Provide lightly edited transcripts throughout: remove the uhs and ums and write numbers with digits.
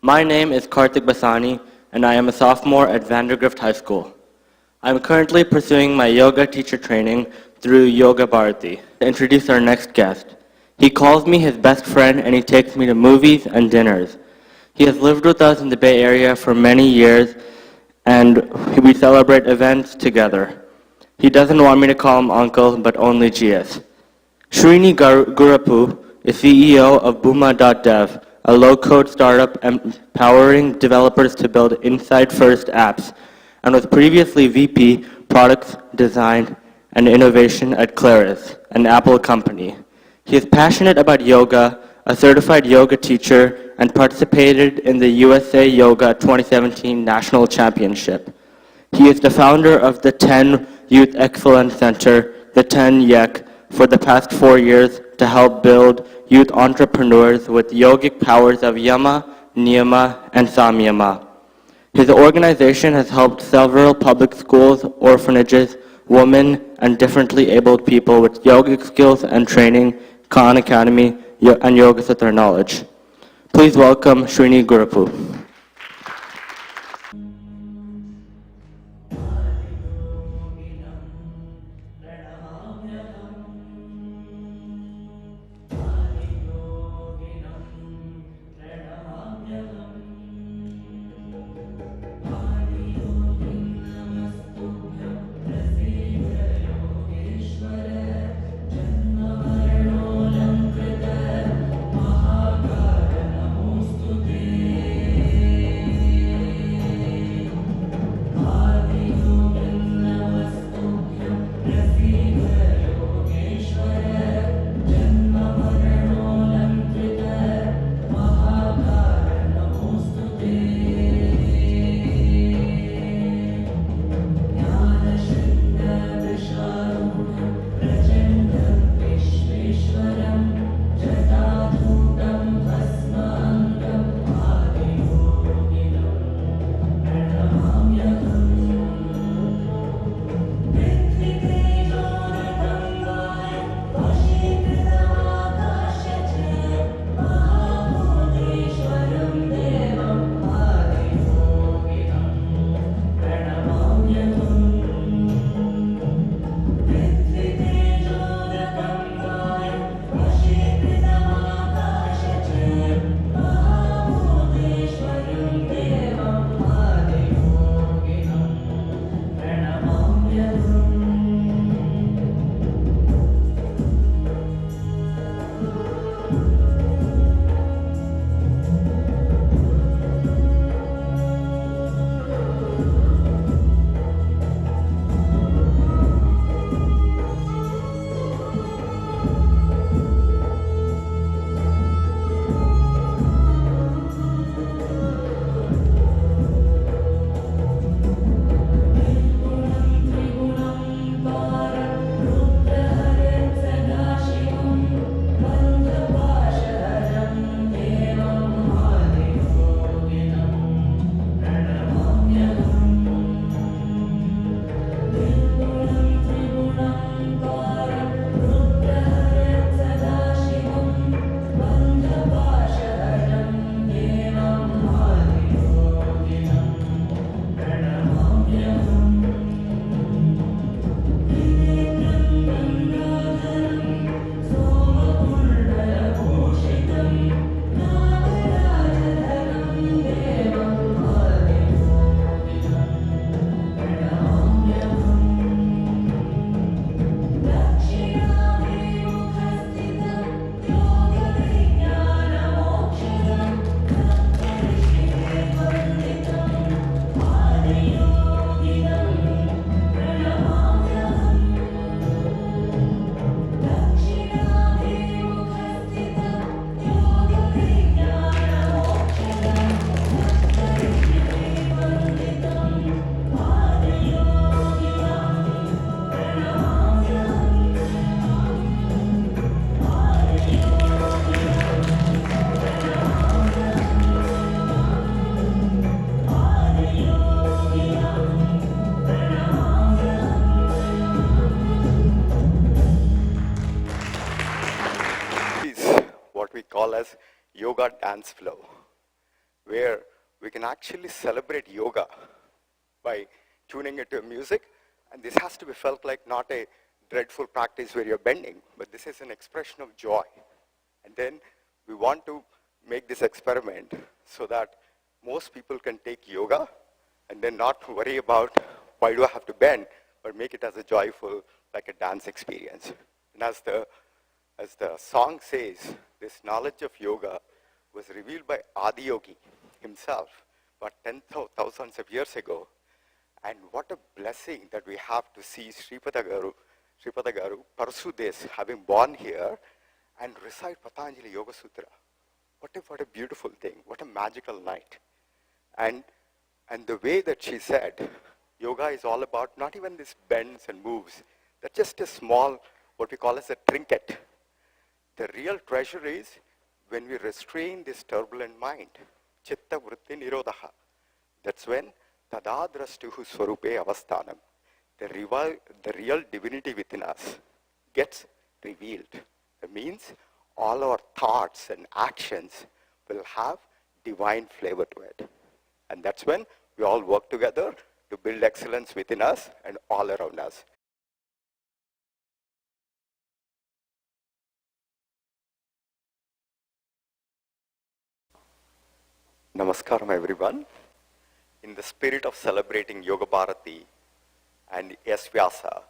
My name is Shailesh Basani, and I am a sophomore at Vandergrift High School. I am currently pursuing my yoga teacher training through Yoga Bharati. To introduce our next guest. He calls me his best friend, and he takes me to movies and dinners. He has lived with us in the Bay Area for many years, and we celebrate events together. He doesn't want me to call him uncle, but only GS. Srini Gurapu is CEO of Booma.dev, a low-code startup empowering developers to build inside-first apps, and was previously VP, Products, Design, and Innovation at Claris, an Apple company. He is passionate about yoga, a certified yoga teacher, and participated in the USA Yoga 2017 National Championship. He is the founder of the 10 Youth Excellence Center, the 10 YEC, for the past 4 years to help build youth entrepreneurs with yogic powers of Yama, Niyama, and Samyama. His organization has helped several public schools, orphanages, women, and differently abled people with yogic skills and training, Khan Academy, and Yoga Sutra knowledge. Please welcome Srini Gurapu. What we call as yoga dance flow. where we can actually celebrate yoga by tuning it to music. And this has to be felt like not a dreadful practice where you're bending, but this is an expression of joy. And then we want to make this experiment so that most people can take yoga and then not worry about why do I have to bend, but make it as a joyful, like a dance experience. And as the song says, this knowledge of yoga was revealed by AdiYogi himself about 10,000 of years ago. And what a blessing that we have to see Sripada Garu pursue this, having born here, and recite Patanjali Yoga Sutra. What a beautiful thing. What a magical night. And the way that she said, yoga is all about not even these bends and moves. That's just a small, what we call as a trinket. The real treasure is when we restrain this turbulent mind. Chitta vritti nirodha. That's when tadadrastuhu swarupe avasthanam. The real divinity within us gets revealed. It means all our thoughts and actions will have divine flavor to it. And that's when we all work together to build excellence within us and all around us. Namaskaram, everyone. In the spirit of celebrating Yoga Bharati and Vyasa,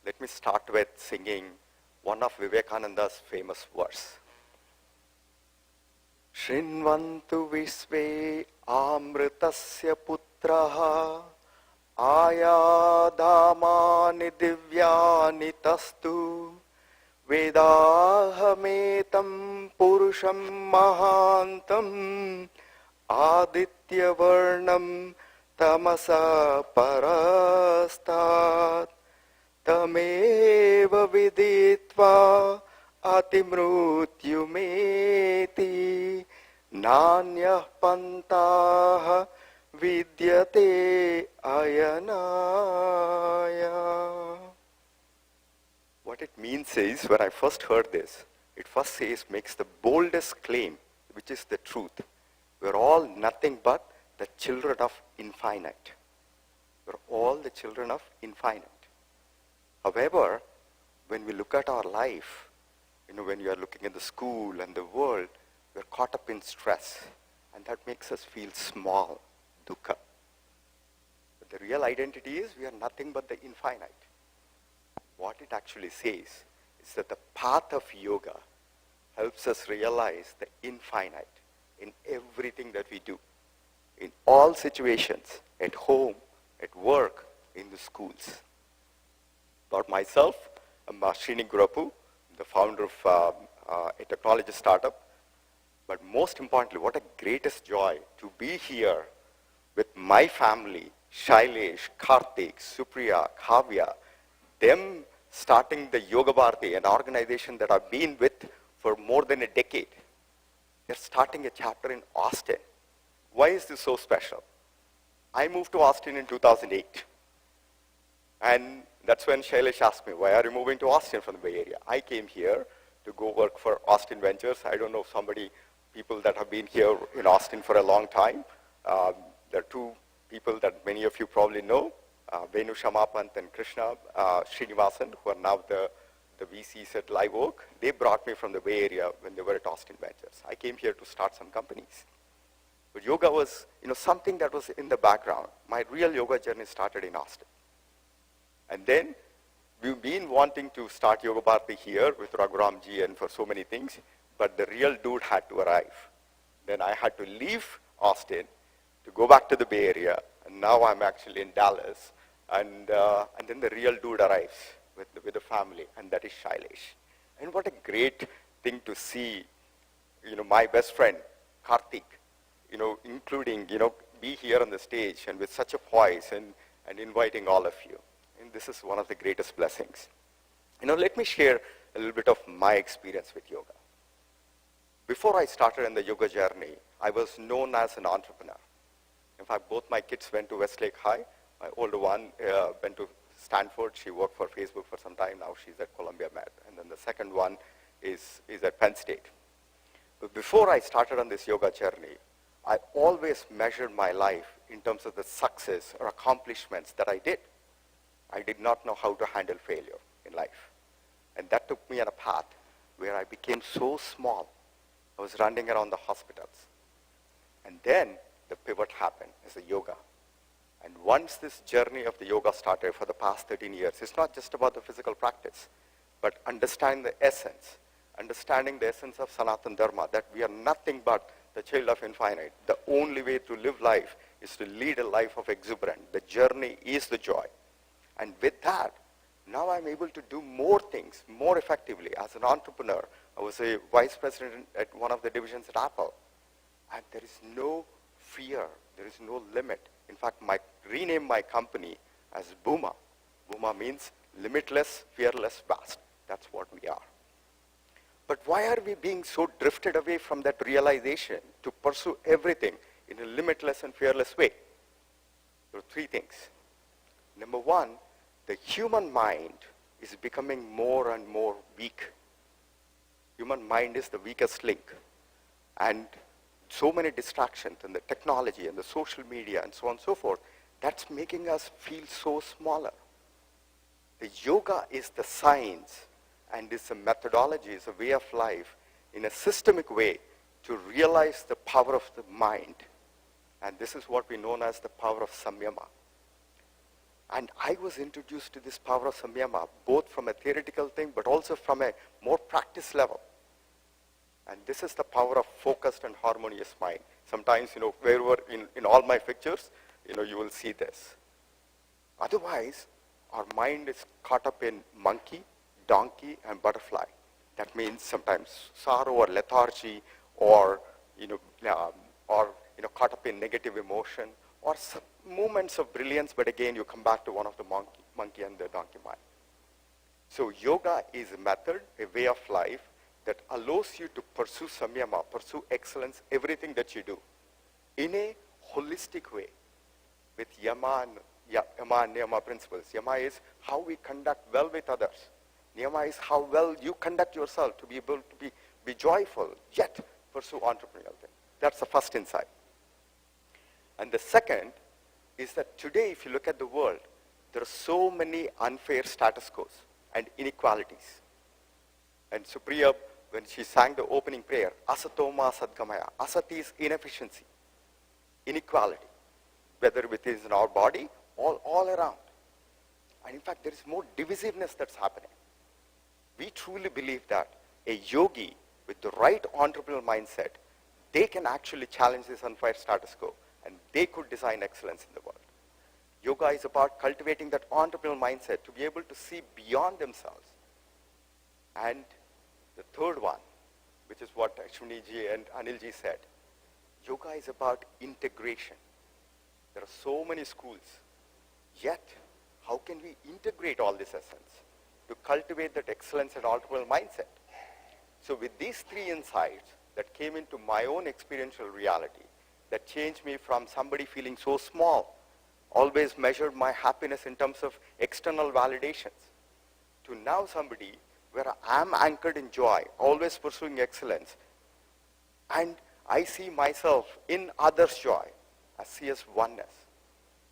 let me start with singing one of Vivekananda's famous verse. Shrinvantu visve amritasya putraha ayadamani divyani tastu vedahametam purusham mahantam aditya varnam tamasa parastat tameva viditva atimrutyumeti nanyah pantaha vidyate ayanaya. What it means is, when I first heard this, it first says, makes the boldest claim, which is the truth. We're all nothing but the children of infinite. We're all the children of infinite. However, when we look at our life, when you are looking at the school and the world, we're caught up in stress, and that makes us feel small, dukkha. But the real identity is we are nothing but the infinite. What it actually says is that the path of yoga helps us realize the infinite in everything that we do, in all situations, at home, at work, in the schools. About myself, I'm Srini Gurapu, the founder of a technology startup. But most importantly, what a greatest joy to be here with my family, Shailesh, Karthik, Supriya, Kavya, them starting the Yoga Bharati, an organization that I've been with for more than a decade. They're starting a chapter in Austin. Why is this so special? I moved to Austin in 2008. And that's when Shailesh asked me, why are you moving to Austin from the Bay Area? I came here to go work for Austin Ventures. I don't know people that have been here in Austin for a long time. There are two people that many of you probably know, Venu Shamapant and Krishna Srinivasan, who are now the VCs at Live Oak. They brought me from the Bay Area when they were at Austin Ventures. I came here to start some companies. But yoga was something that was in the background. My real yoga journey started in Austin. And then we've been wanting to start Yoga Bharati here with Raghuramji and for so many things, but the real dude had to arrive. Then I had to leave Austin to go back to the Bay Area, and now I'm actually in Dallas. And then the real dude arrives with the family, and that is Shailesh. And what a great thing to see, my best friend, Karthik, including, be here on the stage and with such a poise and inviting all of you. And this is one of the greatest blessings. Let me share a little bit of my experience with yoga. Before I started in the yoga journey, I was known as an entrepreneur. In fact, both my kids went to Westlake High. My older one went to Stanford. She worked for Facebook for some time. Now she's at Columbia Med. And then the second one is at Penn State. But before I started on this yoga journey, I always measured my life in terms of the success or accomplishments that I did. I did not know how to handle failure in life. And that took me on a path where I became so small. I was running around the hospitals. And then the pivot happened as a yoga. And once this journey of the yoga started for the past 13 years, it's not just about the physical practice, but understanding the essence of Sanatana Dharma, that we are nothing but the child of infinite. The only way to live life is to lead a life of exuberance. The journey is the joy. And with that, now I'm able to do more things more effectively. As an entrepreneur, I was a vice president at one of the divisions at Apple. And there is no fear. There is no limit. In fact, rename my company as Bhuma. Bhuma means limitless, fearless, vast. That's what we are. But why are we being so drifted away from that realization to pursue everything in a limitless and fearless way? There are three things. Number one, the human mind is becoming more and more weak. Human mind is the weakest link. And so many distractions and the technology and the social media and so on and so forth, that's making us feel so smaller. The yoga is the science and is a methodology, is a way of life in a systemic way to realize the power of the mind. And this is what we know as the power of samyama. And I was introduced to this power of samyama both from a theoretical thing but also from a more practice level. And this is the power of focused and harmonious mind. Sometimes, wherever in all my pictures, you will see this. Otherwise, our mind is caught up in monkey, donkey, and butterfly. That means sometimes sorrow or lethargy or, caught up in negative emotion or some moments of brilliance, but again, you come back to one of the monkey and the donkey mind. So yoga is a method, a way of life that allows you to pursue samyama, pursue excellence, everything that you do in a holistic way with yama and niyama principles. Yama is how we conduct well with others. Niyama is how well you conduct yourself to be able to be joyful, yet pursue entrepreneurial thing. That's the first insight. And the second is that today, if you look at the world, there are so many unfair status quos and inequalities. And Supriya, when she sang the opening prayer, asatoma sadgamaya, asat is inefficiency, inequality, whether within our body or all around. And in fact, there is more divisiveness that's happening. We truly believe that a yogi with the right entrepreneurial mindset, they can actually challenge this unfair status quo and they could design excellence in the world. Yoga is about cultivating that entrepreneurial mindset to be able to see beyond themselves. And the third one, which is what Ashwini-ji and Anil-ji said, yoga is about integration. There are so many schools, yet how can we integrate all this essence to cultivate that excellence and entrepreneurial mindset? So with these three insights that came into my own experiential reality, that changed me from somebody feeling so small, always measured my happiness in terms of external validations, to now somebody where I am anchored in joy, always pursuing excellence, and I see myself in others' joy. I see as oneness,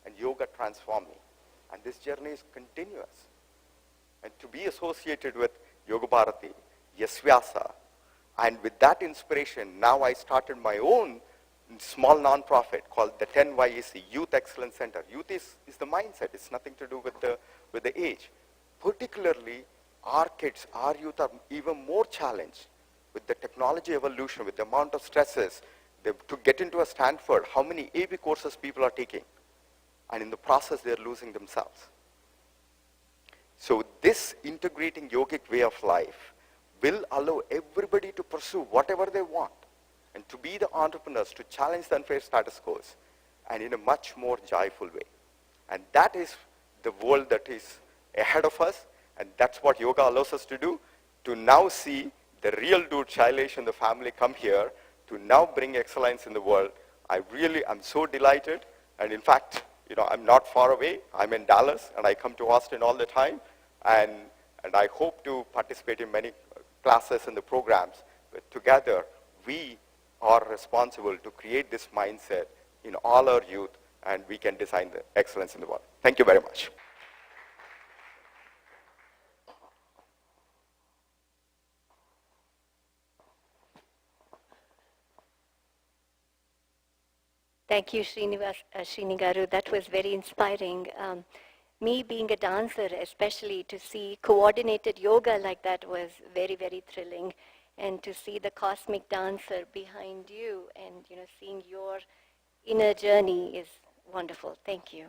and yoga transformed me. And this journey is continuous. And to be associated with Yoga Bharati, Yasvyasa, and with that inspiration, now I started my own small non-profit called the 10YEC, Youth Excellence Center. Youth is the mindset. It's nothing to do with the age. Particularly, our kids, our youth are even more challenged with the technology evolution, with the amount of stresses. To get into a Stanford, how many AP courses people are taking? And in the process, they're losing themselves. So this integrating yogic way of life will allow everybody to pursue whatever they want and to be the entrepreneurs, to challenge the unfair status quos, and in a much more joyful way. And that is the world that is ahead of us, and that's what yoga allows us to do, to now see the real dude Shailesh and the family come here to now bring excellence in the world. I'm so delighted, and in fact, I'm not far away. I'm in Dallas, and I come to Austin all the time, and I hope to participate in many classes and the programs. But together, we are responsible to create this mindset in all our youth, and we can design the excellence in the world. Thank you very much. Thank you, Srinigaru. That was very inspiring. Me being a dancer, especially to see coordinated yoga like that was very, very thrilling. And to see the cosmic dancer behind you and seeing your inner journey is wonderful. Thank you.